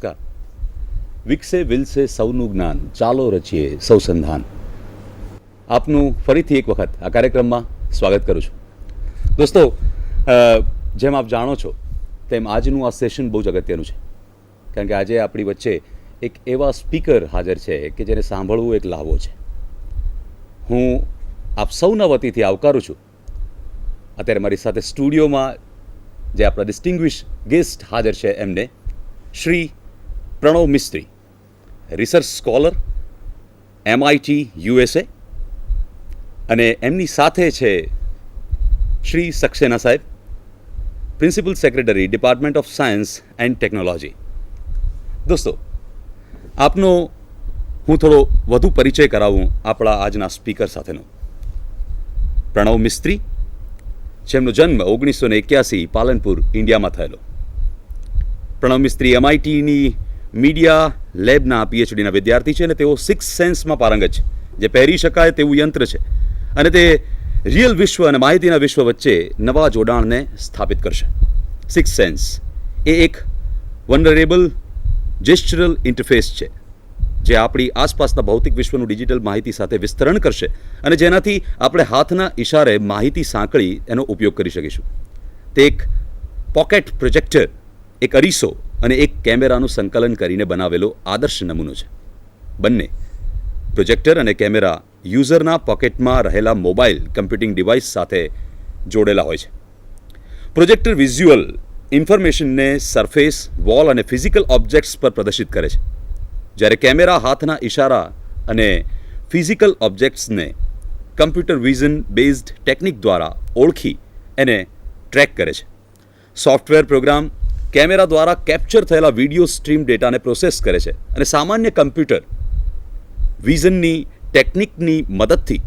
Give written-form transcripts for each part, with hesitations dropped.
નમસ્કાર. વિકસે વિલસે સૌનું જ્ઞાન, ચાલો રચીએ સૌ સંધાન. આપનું ફરીથી એક વખત આ કાર્યક્રમમાં સ્વાગત કરું છું. દોસ્તો, જેમ આપ જાણો છો તેમ આજનું આ સેશન બહુ જ અગત્યનું છે, કારણ કે આજે આપણી વચ્ચે એક એવા સ્પીકર હાજર છે કે જેને સાંભળવું એક લાવો છે. હું આપ સૌના વતીથી આવકારું છું અત્યારે મારી સાથે સ્ટુડિયોમાં જે આપણા ડિસ્ટિંગ્વિશ ગેસ્ટ હાજર છે એમને, શ્રી પ્રણવ મિસ્ત્રી, રિસર્ચ સ્કોલર, MIT USA, અને એમની સાથે છે શ્રી સક્સેના સાહેબ, principal secretary, department of science and technology. દોસ્તો, આપનો હું થોડો વધુ પરિચય કરાવું આપણા આજના સ્પીકર સાથેનો. પ્રણવ મિસ્ત્રી, જેમનો જન્મ 1981 પાલનપુર, ઇન્ડિયામાં થયેલો. પ્રણવ મિસ્ત્રી MITની મીડિયા લેબના PhDના વિદ્યાર્થી છે અને તેઓ સિક્સ સેન્સમાં પારંગત છે, જે પહેરી શકાય તેવું યંત્ર છે અને તે રિયલ વિશ્વ અને માહિતીના વિશ્વ વચ્ચે નવા જોડાણને સ્થાપિત કરશે. સિક્સ સેન્સ એ એક વનરેબલ જેસ્ચરલ ઇન્ટરફેસ છે જે આપણી આસપાસના ભૌતિક વિશ્વનું ડિજિટલ માહિતી સાથે વિસ્તરણ કરશે અને જેનાથી આપણે હાથના ઇશારે માહિતી સાંકળી એનો ઉપયોગ કરી શકીશું. તે એક પોકેટ પ્રોજેક્ટર, એક અરીસો અને એક કેમેરાનું સંકલન કરીને બનાવેલો આદર્શ નમૂનો છે. બંને પ્રોજેક્ટર અને કેમેરા યુઝરના પોકેટમાં રહેલા મોબાઈલ કમ્પ્યુટિંગ ડિવાઇસ સાથે જોડેલા હોય છે. પ્રોજેક્ટર વિઝ્યુઅલ ઇન્ફોર્મેશનને સરફેસ, વોલ અને ફિઝિકલ ઓબ્જેક્ટ્સ પર પ્રદર્શિત કરે છે, જ્યારે કેમેરા હાથના ઇશારા અને ફિઝિકલ ઓબ્જેક્ટ્સને કમ્પ્યુટર વિઝન બેઝડ ટેકનિક દ્વારા ઓળખી એને ટ્રેક કરે છે. સોફ્ટવેર પ્રોગ્રામ કેમેરા દ્વારા કેપ્ચર થયેલા વિડીયો સ્ટ્રીમ ડેટાને પ્રોસેસ કરે છે અને સામાન્ય કમ્પ્યુટર વિઝનની ટેકનિકની મદદથી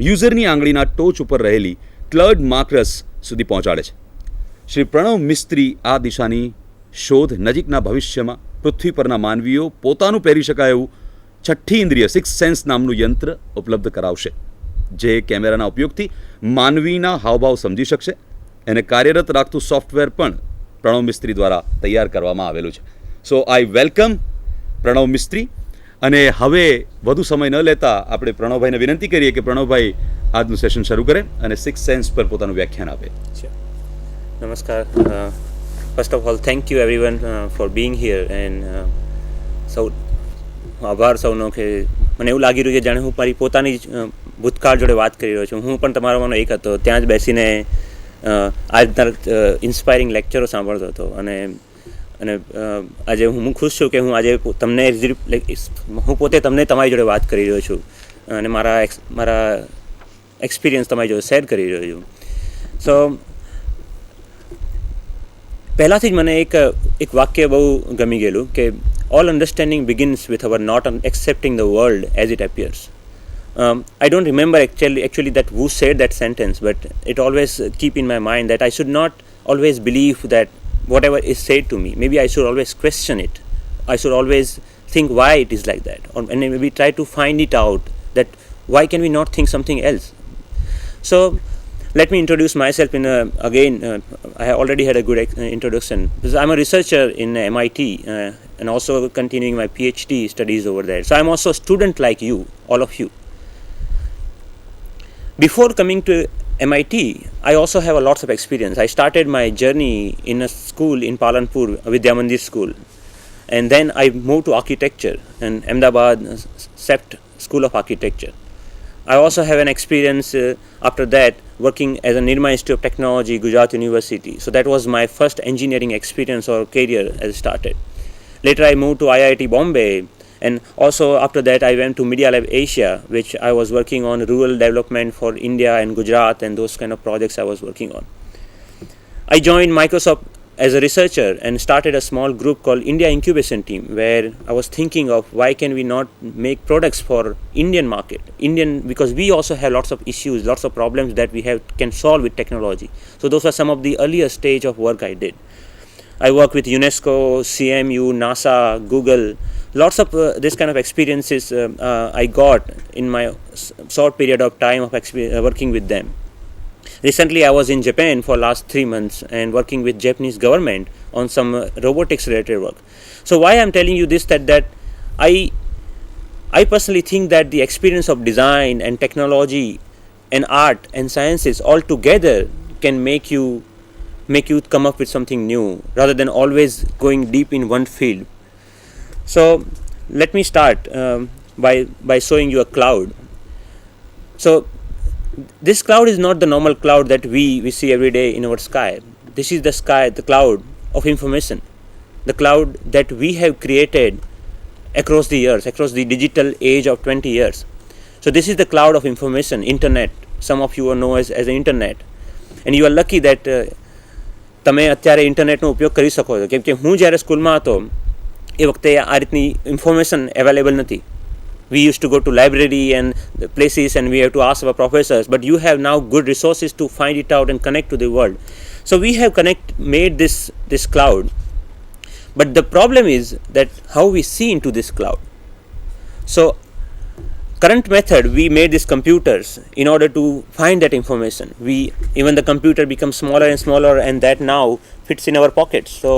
યુઝરની આંગળીના ટોચ ઉપર રહેલી ક્લર્ડ માર્કર્સ સુધી પહોંચાડે છે. શ્રી પ્રણવ મિસ્ત્રી આ દિશાની શોધ નજીકના ભવિષ્યમાં પૃથ્વી પરના માનવીઓ પોતાનું પહેરી શકાય એવું છઠ્ઠી ઇન્દ્રિય સિક્સ સેન્સ નામનું યંત્ર ઉપલબ્ધ કરાવશે, જે કેમેરાના ઉપયોગથી માનવીના હાવભાવ સમજી શકશે. એને કાર્યરત રાખતું સોફ્ટવેર પણ પ્રણવ મિસ્ત્રી દ્વારા તૈયાર કરવામાં આવેલું છે. સો આઈ વેલકમ પ્રણવ મિસ્ત્રી. અને હવે વધુ સમય ન લેતા આપણે પ્રણવભાઈને વિનંતી કરીએ કે પ્રણવભાઈ આજનું સેશન શરૂ કરે અને સિક્સ સેન્સ પર પોતાનું વ્યાખ્યાન આપે. નમસ્કાર. First of all, thank you everyone for being here and સૌ આભાર સૌનો કે મને એવું લાગી રહ્યું છે જાણે હું મારી પોતાની ભૂતકાળ જોડે વાત કરી રહ્યો છું. હું પણ તમારામાંનો એક હતો, ત્યાં જ બેસીને આજના ઇન્સ્પાયરિંગ લેક્ચરો સાંભળતો હતો અને આજે હું ખુશ છું કે હું આજે તમને હું પોતે તમને તમારી જોડે વાત કરી રહ્યો છું અને મારા એક્સપિરિયન્સ તમારી જોડે શેર કરી રહ્યો છું. સો પહેલાંથી જ મને એક વાક્ય બહુ ગમી ગયેલું કે all understanding begins with our not accepting the world as it appears. I don't remember actually that who said that sentence, but it always keep in my mind that I should not always believe that whatever is said to me. Maybe I should always question it. I should always think why it is like that, and maybe try to find it out that why can we not think something else. So let me introduce myself I have already had a good introduction because I'm a researcher in MIT and also continuing my PhD studies over there. So I'm also a student like you, all of you. Before coming to MIT, I also have a lots of experience. I started my journey in a school in Palanpur, Vidya Mandir School, and then I moved to architecture in Ahmedabad SEPT School of Architecture. I also have an experience after that working as a Nirma Institute of Technology, Gujarat University. So that was my first engineering experience or career as started. Later I moved to IIT Bombay, and also after that I went to Media Lab Asia, which I was working on rural development for India and Gujarat and those kind of projects I was working on. I joined Microsoft as a researcher and started a small group called India Incubation Team, where I was thinking of why can we not make products for Indian market, because we also have lots of issues, lots of problems that we can solve with technology. So those are some of the earlier stage of work I did. I work with UNESCO, CMU, NASA, Google. Lots of this kind of experiences I got in my short period of time of working with them. Recently, I was in Japan for last 3 months and working with Japanese government on some robotics related work. So why I'm telling you this, that I personally think that the experience of design and technology and art and sciences all together can make you come up with something new rather than always going deep in one field. So let me start by showing you a cloud. So this cloud is not the normal cloud that we see every day in our sky. This is the cloud of information, the cloud that we have created across the years, across the digital age of 20 years. So this is the cloud of information, internet. Some of you know as the internet, and you are lucky that તમે અત્યારે ઇન્ટરનેટનો ઉપયોગ કરી શકો છો, કેમ કે હું જ્યારે સ્કૂલમાં હતો એ વખતે આ રીતની ઇન્ફોર્મેશન અવેલેબલ નથી. We used to go to library and the places and we have to ask our professors, but you have now good resources to find it out and connect to the world. So we have made this cloud, but the problem is that how we see into this cloud. So current method, we made these computers in order to find that information. Even the computer becomes smaller and smaller, and that now fits in our pockets. So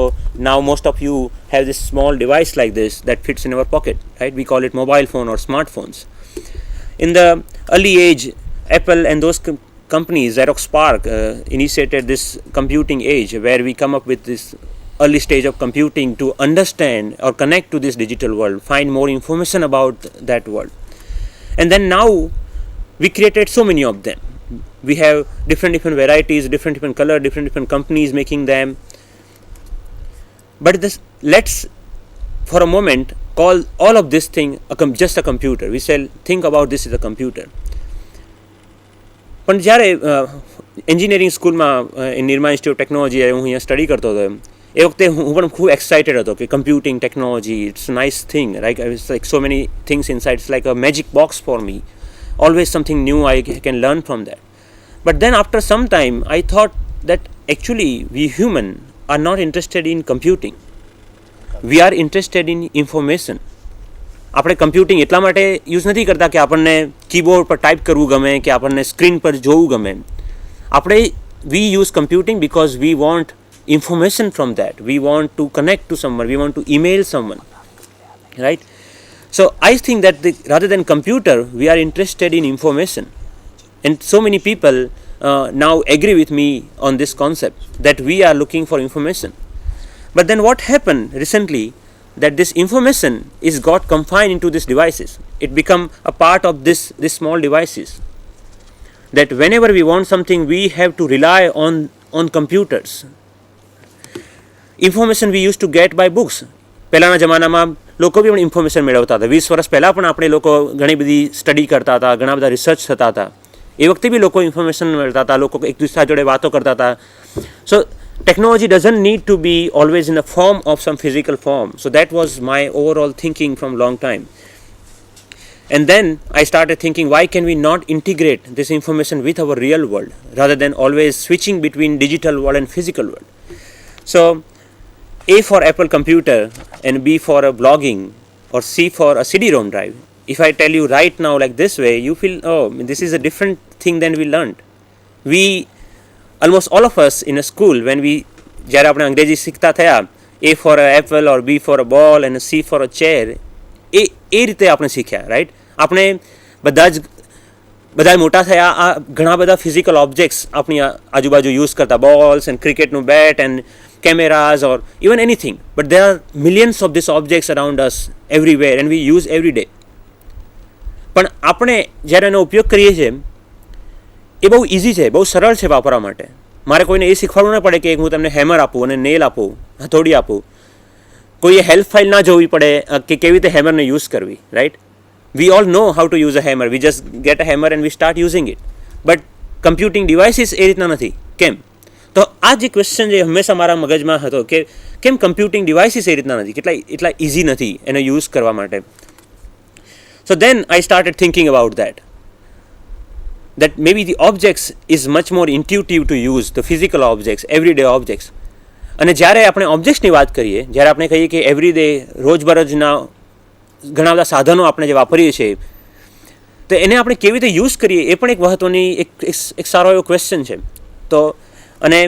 now most of you have this small device like this that fits in our pocket, right? We call it mobile phone or smartphones. In the early age, Apple and those companies, Xerox PARC, initiated this computing age where we come up with this early stage of computing to understand or connect to this digital world, find more information about that world. And then now we created so many of them. We have different varieties, different color, different companies making them. But let's for a moment call all of this thing just a computer. We say think about this as a computer. પણ જ્યારે engineering સ્કૂલમાં Nirma institute of technology હું અહીંયા study કરતો હતો એ વખતે હું પણ ખૂબ એક્સાઇટેડ હતો કે computing technology it's nice thing, like so many things inside. It's like a magic box for me. Always something new I can learn from that. But then after some time I thought that actually we human are not interested in computing. We are interested in information. આપણે computing એટલા માટે use નથી કરતા કે આપણને keyboard પર type કરવું ગમે કે આપણને સ્ક્રીન પર જોવું ગમે. આપણે we use computing because we want information from that. We want to connect to someone, we want to email someone, right? So I think that rather than computer, we are interested in information, and so many people now agree with me on this concept that we are looking for information. But then what happened recently, that this information is got confined into these devices. It become a part of these small devices, that whenever we want something we have to rely on computers. Information we used to get by books. પહેલાના જમાનામાં લોકો બી પણ information મેળવતા હતા. 20 વર્ષ પહેલાં પણ આપણે લોકો ઘણી બધી સ્ટડી કરતા હતા, ઘણા બધા રિસર્ચ થતા હતા. એ વખતે બી લોકો ઇન્ફોર્મેશન મેળવતા હતા, લોકો એક દૂસરા જોડે વાતો કરતા હતા. સો technology doesn't need to be always in the form of some physical form. So that was my overall thinking from long time. And then I started thinking, why can we not integrate this information with our real world rather than always switching between digital world and physical world? So A for Apple computer and B for a blogging or C for a CD-ROM drive. If I tell you right now like this way, you feel, oh, this is a different thing than we learned. Almost all of us in a school, when જ્યારે આપણે અંગ્રેજી શીખતા થયા, A for a apple or B for a ball and a C for a chair, એ રીતે આપણે શીખ્યા, right? આપણે બધા મોટા થયા, આ ઘણા બધા ફિઝિકલ ઓબ્જેક્ટ્સ આપણી આજુબાજુ યુઝ કરતા, બોલ્સ એન્ડ ક્રિકેટનું bat and cameras or even anything, but there are millions of these objects around us everywhere and we use every day. પણ આપણે જ્યારે એનો ઉપયોગ કરીએ છીએ એ બહુ ઇઝી છે, બહુ સરળ છે વાપરવા માટે. મારે કોઈને એ શીખવાડવું ન પડે કે હું તમને હેમર આપું અને નેલ આપું, હથોડી આપું. કોઈએ હેલ્પ ફાઇલ ના જોવી પડે કે કેવી રીતે હેમરને યુઝ કરવી, right? We all know how to use a hammer. We just get a hammer and we start using it. But computing devices એ રીતના નથી. કેમ? તો આ જે ક્વેશ્ચન જે હંમેશા મારા મગજમાં હતો કે કેમ કમ્પ્યુટિંગ ડિવાઇસીસ એ રીતના નથી, એટલા ઇઝી નથી એને યુઝ કરવા માટે. So then I started thinking about that maybe the objects is much more intuitive to use, the physical objects, everyday objects. અને જ્યારે આપણે ઓબ્જેક્ટ્સની વાત કરીએ, જ્યારે આપણે કહીએ કે એવરીડે રોજબરોજના ઘણા બધા સાધનો આપણે જે વાપરીએ છીએ, તો એને આપણે કેવી રીતે યુઝ કરીએ એ પણ એક મહત્ત્વની એક સારો એવો ક્વેશ્ચન છે. તો અને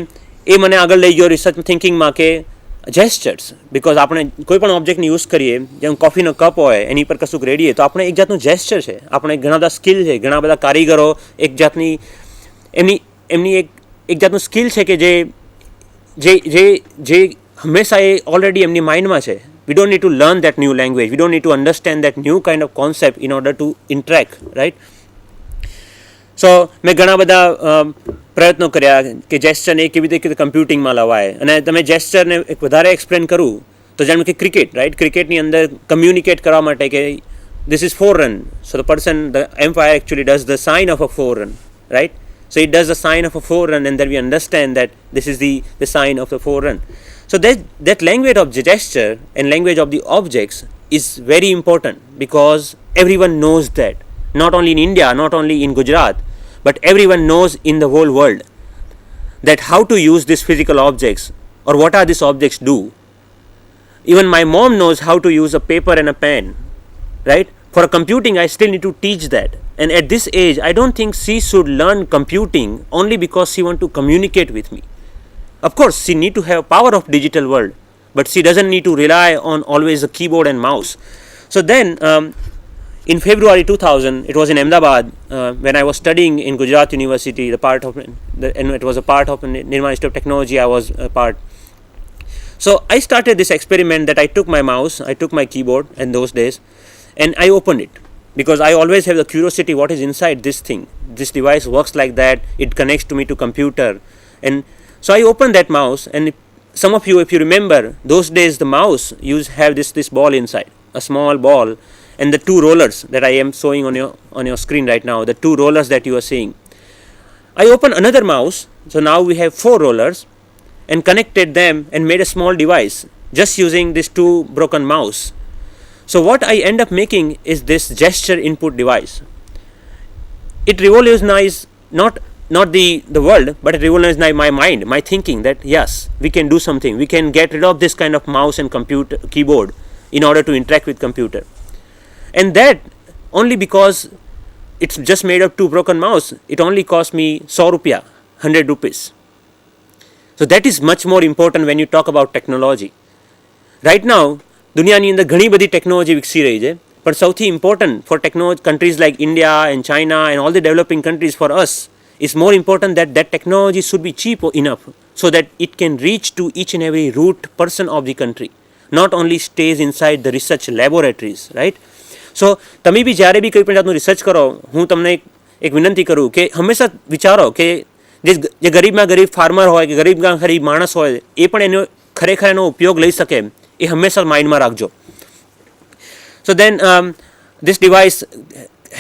એ મને આગળ લઈ ગયો રિસર્ચ થિંકિંગમાં કે જેસ્ચર્સ, બિકોઝ આપણે કોઈ પણ ઓબ્જેક્ટને યુઝ કરીએ, જેમ કોફીનો કપ હોય એની પર કશુંક રેડીએ તો આપણે એક જાતનું જેસ્ચર છે, આપણે ઘણા બધા સ્કિલ છે, ઘણા બધા કારીગરો એક જાતની એમની એક જાતનું સ્કિલ છે કે જે હંમેશા એ ઓલરેડી એમની માઇન્ડમાં છે. We don't need to learn that new language. We don't need to understand that new kind of concept in order to interact, right? So મેં ઘણા બધા પ્રયત્નો કર્યા કે જેસ્ચરને કેવી રીતે કમ્પ્યુટિંગમાં લવાય. અને તમે જેસ્ચરને એક વધારે એક્સપ્લેન કરું તો જેમ કે ક્રિકેટ, રાઈટ, ક્રિકેટની અંદર કમ્યુનિકેટ કરવા માટે કે this is 4 run, so the umpire actually does the sign of a 4 run, right? So it does the sign of a 4 run, and then we understand that this is the sign of the 4 run. So that language of the gesture and language of the objects is very important, because everyone knows that, not only in India, not only in Gujarat, but everyone knows in the whole world that how to use these physical objects or what are these objects do. Even my mom knows how to use a paper and a pen, right? For computing, I still need to teach that. And at this age, I don't think she should learn computing only because she want to communicate with me. Of course, she need to have power of digital world, but she doesn't need to rely on always a keyboard and mouse. So then, in February 2000, it was in Ahmedabad when I was studying in Gujarat University. And it was a part of Nirma Institute of Technology. I was a part. So I started this experiment that I took my mouse, I took my keyboard in those days, and I opened it, because I always have the curiosity what is inside this thing. This device works like that. It connects to me to computer, and so I opened that mouse, and some of you, if you remember, those days the mouse used have this ball inside, a small ball, and the 2 rollers that I am showing on your screen right now, the 2 rollers that you are seeing. I opened another mouse, so now we have 4 rollers, and connected them and made a small device just using these 2 broken mouse. So what I end up making is this gesture input device. It revolutionized not the world, but it revolutionized my mind, my thinking, that yes, we can do something. We can get rid of this kind of mouse and keyboard in order to interact with computer. And that only because it's just made of 2 broken mouse, it only cost me 100 rupiah, 100 rupees. So that is much more important when you talk about technology. Right now, દુનિયાની અંદર ઘણી બધી technology વિકસી રહી છે, પણ સૌથી important for countries like India and China and all the developing countries, for us it's more important that technology should be cheap enough so that it can reach to each and every root person of the country, not only stays inside the research laboratories, right? So તમે બી જ્યારે બી કોઈ પણ જાતનું research કરો, હું તમને એક વિનંતી કરું કે હંમેશા વિચારો કે જે ગરીબમાં ગરીબ ફાર્મર હોય કે ગરીબમાં ગરીબ માણસ હોય એ પણ એનો ખરેખર એનો ઉપયોગ લઈ શકે, એ હંમેશા માઇન્ડમાં રાખજો. So then this device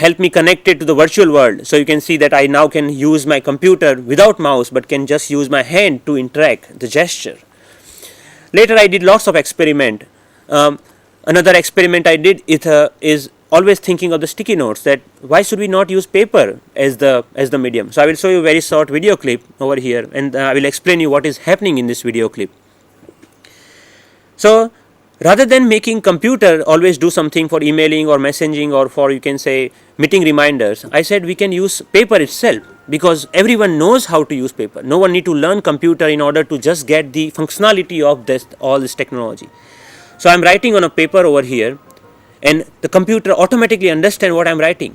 helped me connect it to the virtual world. So you can see that I now can use my computer without mouse, but can just use my hand to interact, the gesture. Later I did lots of experiment. Another experiment I did is always thinking of the sticky notes, that why should we not use paper as the medium. So I will show you a very short video clip over here, and I will explain you what is happening in this video clip. So rather than making computer always do something for emailing or messaging or for, you can say, meeting reminders, I said we can use paper itself, because everyone knows how to use paper. No one need to learn computer in order to just get the functionality of all this technology. So I'm writing on a paper over here, and the computer automatically understand what I'm writing.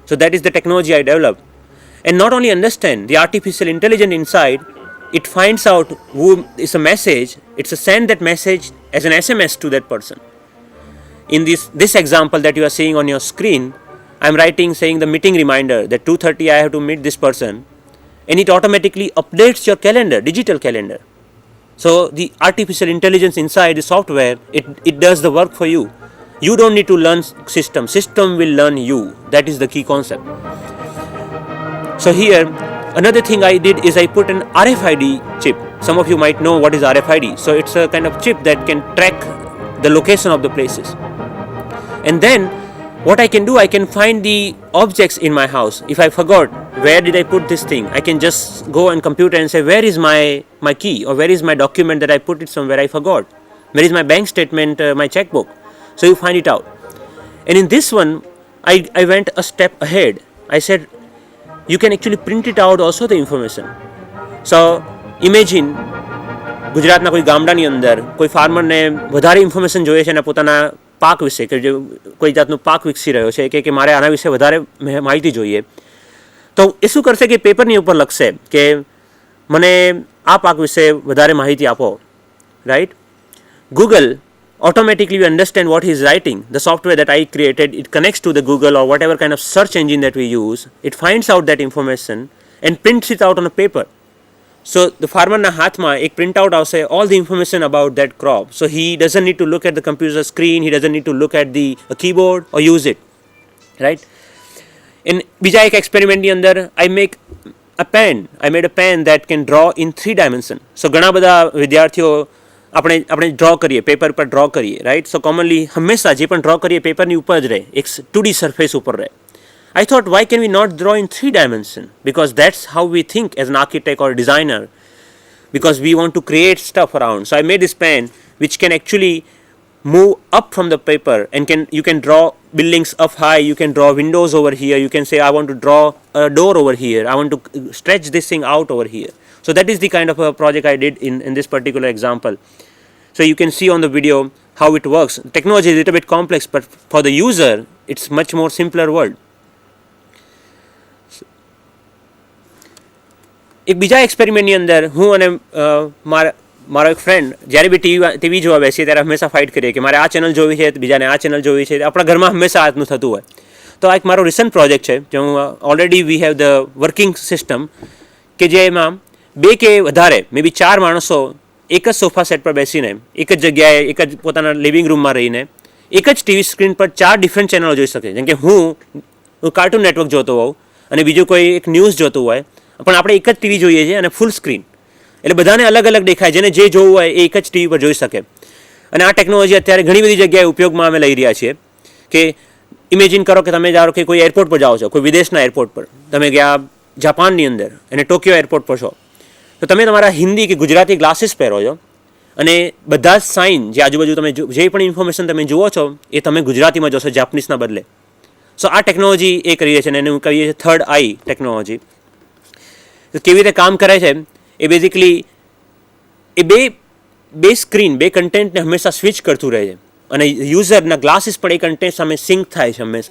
So that is the technology I developed. And not only understand, the artificial intelligence inside, it finds out who is a message, it's a send that message as an SMS to that person. In this example that you are seeing on your screen, I'm writing saying the meeting reminder that 2:30 I have to meet this person, and it automatically updates your calendar, digital calendar. So the artificial intelligence inside the software, it does the work for you. You don't need to learn system will learn you. That is the key concept. So here, another thing I did is I put an RFID chip. Some of you might know what is RFID. So it's a kind of chip that can track the location of the places. And then what I can do, I can find the objects in my house. If I forgot, where did I put this thing? I can just go on computer and say, where is my key, or where is my document that I put it somewhere I forgot? Where is my bank statement, my checkbook? So you find it out. And in this one, I went a step ahead. I said, you can actually print it out also, the information. So imagine ગુજરાતના કોઈ ગામડાની અંદર કોઈ ફાર્મરને વધારે information જોઈએ છે અને પોતાના પાક વિશે કે જે કોઈ જાતનું પાક વિકસી રહ્યો છે કે મારે આના વિશે વધારે માહિતી જોઈએ, તો એ શું કરશે કે પેપરની ઉપર લખશે કે મને આ પાક વિશે વધારે માહિતી આપો, right. Google automatically understand what he is writing. The software that I created, it connects to the Google or whatever kind of search engine that we use. It finds out that information and prints it out on a paper. So the farmer na hathma ek printout avse all the information about that crop. So he doesn't need to look at the computer screen, he doesn't need to look at the keyboard or use it, right. In bija ek experiment ni andar I made a pen that can draw in 3 dimension. So ઘણા બધા વિદ્યાર્થીઓ આપણે draw કરીએ, paper પર draw કરીએ, right. સો commonly હંમેશા જે પણ ડ્રો કરીએ પેપરની ઉપર જ રહે, એક 2D સરફેસ ઉપર રહે. I thought, why can we not draw in 3 dimension? Because that's how we think as an architect or a designer, because we want to create stuff around. So I made this pen which can actually move up from the paper and you can draw buildings up high, you can draw windows over here, you can say I want to draw a door over here, I want to stretch this thing out over here. So that is the kind of a project I did in this particular example. So you can see on the video how it works. Technology is a little bit complex, but for the user it's much more simpler world. એક બીજા એક્સપેરિમેન્ટની અંદર હું અને મારો એક friend જ્યારે બી TV જોવા બેસીએ ત્યારે હંમેશા ફાઇટ કરીએ કે મારે આ ચેનલ જોવી છે, બીજાને આ ચેનલ જોવી છે. આપણા ઘરમાં હંમેશા આનું થતું હોય. તો આ એક મારો રિસન્ટ પ્રોજેક્ટ છે જે હું already we have the working system કે જેમાં 2 કે વધારે મે બી 4 માણસો એક જ સોફા સેટ પર બેસીને એક જ જગ્યાએ એક જ પોતાના લિવિંગ રૂમમાં રહીને એક જ ટીવી સ્ક્રીન પર 4 ડિફરન્ટ ચેનલો જોઈ શકે. જેમ કે હું કાર્ટૂન નેટવર્ક જોતો હોઉં અને બીજું કોઈ એક ન્યૂઝ જોતું હોય, પણ આપણે એક જ ટીવી જોઈએ છીએ અને ફૂલ સ્ક્રીન, એટલે બધાને અલગ અલગ દેખાય, જેને જે જોવું હોય એ એક જ ટીવી પર જોઈ શકે. અને આ ટેકનોલોજી અત્યારે ઘણી બધી જગ્યાએ ઉપયોગમાં અમે લઈ રહ્યા છીએ. કે ઇમેજિન કરો કે તમે ધારો કે કોઈ એરપોર્ટ પર જાઓ છો, કોઈ વિદેશના એરપોર્ટ પર તમે ગયા જાપાનની અંદર અને ટોક્યો એરપોર્ટ પર છો, તો તમે તમારા હિન્દી કે ગુજરાતી ગ્લાસીસ પહેરો છો અને બધા જ સાઇન જે આજુબાજુ તમે જે પણ ઇન્ફોર્મેશન તમે જુઓ છો એ તમે ગુજરાતીમાં જોશો જાપાનીઝના બદલે. સો આ ટેકનોલોજી એ કરી રહી છે અને એને હું કહીએ છીએ થર્ડ આઈ ટેકનોલોજી. તો કેવી રીતે કામ કરે છે એ બેઝિકલી એ બે સ્ક્રીન, 2 કન્ટેન્ટને હંમેશા સ્વિચ કરતું રહે છે અને યુઝરના ગ્લાસીસ પણ એ કન્ટેન્ટ સામે સિંક થાય છે હંમેશા.